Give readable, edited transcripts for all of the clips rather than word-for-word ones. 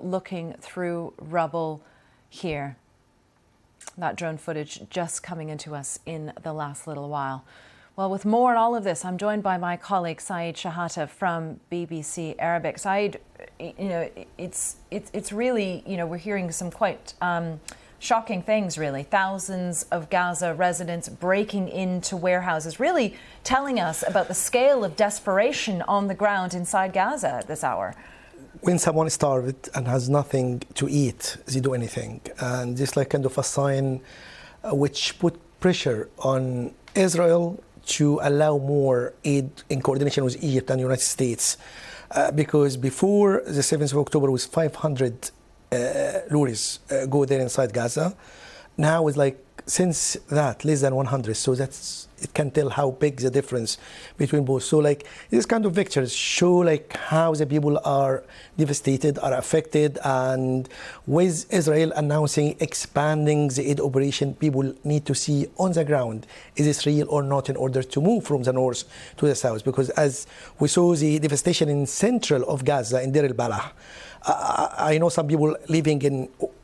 looking through rubble here. That drone footage just coming into us in the last little while. Well, with more on all of this, I'm joined by my colleague Saeed Shehata from BBC Arabic. Saeed, it's really, we're hearing some quite shocking things, really. Thousands of Gaza residents breaking into warehouses, really telling us about the scale of desperation on the ground inside Gaza at this hour. When someone is starved and has nothing to eat, they do anything. And this like kind of a sign which put pressure on Israel to allow more aid in coordination with Egypt and the United States. Because before the 7th of October was 500 lorries go there inside Gaza. Now it's like, since that, less than 100. So it can tell how big the difference between both. So like these kind of pictures show like how the people are devastated, are affected, and with Israel announcing expanding the aid operation, people need to see on the ground, is this real or not, in order to move from the north to the south. Because as we saw the devastation in central of Gaza, in Deir al-Balah, I know some people living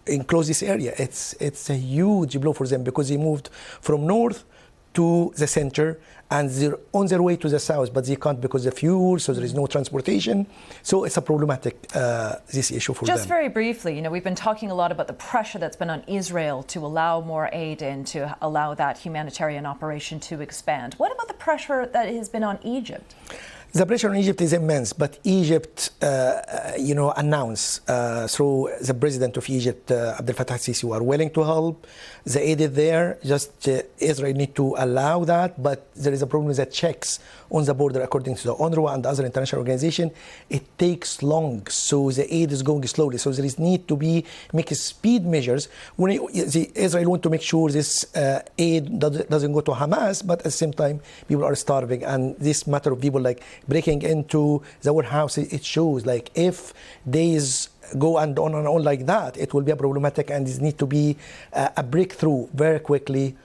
in closest area. It's a huge blow for them because they moved from north to the center and they're on their way to the south, but they can't because of fuel, so there is no transportation. So it's a problematic, this issue for them. Just very briefly, we've been talking a lot about the pressure that's been on Israel to allow more aid in, to allow that humanitarian operation to expand. What about the pressure that has been on Egypt? The pressure on Egypt is immense, but Egypt, announced through the president of Egypt, Abdel Fattah al-Sisi, who are willing to help. The aid is there, just Israel need to allow that, but there is a problem with the checks on the border, according to the UNRWA and other international organizations. It takes long, so the aid is going slowly. So there is need to make speed measures. When Israel want to make sure this aid doesn't go to Hamas, but at the same time, people are starving, and this matter of people like breaking into the warehouse, it shows like if days go on and on like that, it will be a problematic, and it needs to be a breakthrough very quickly.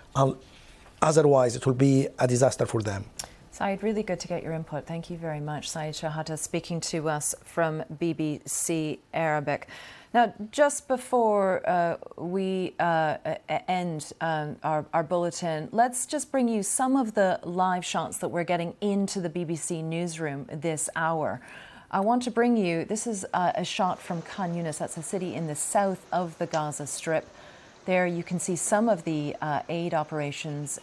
Otherwise, it will be a disaster for them. Saeed, really good to get your input. Thank you very much. Saeed Shehata speaking to us from BBC Arabic. Now, just before we end our bulletin, let's just bring you some of the live shots that we're getting into the BBC newsroom this hour. I want to bring you, this is a shot from Khan Yunis. That's a city in the south of the Gaza Strip. There you can see some of the aid operations.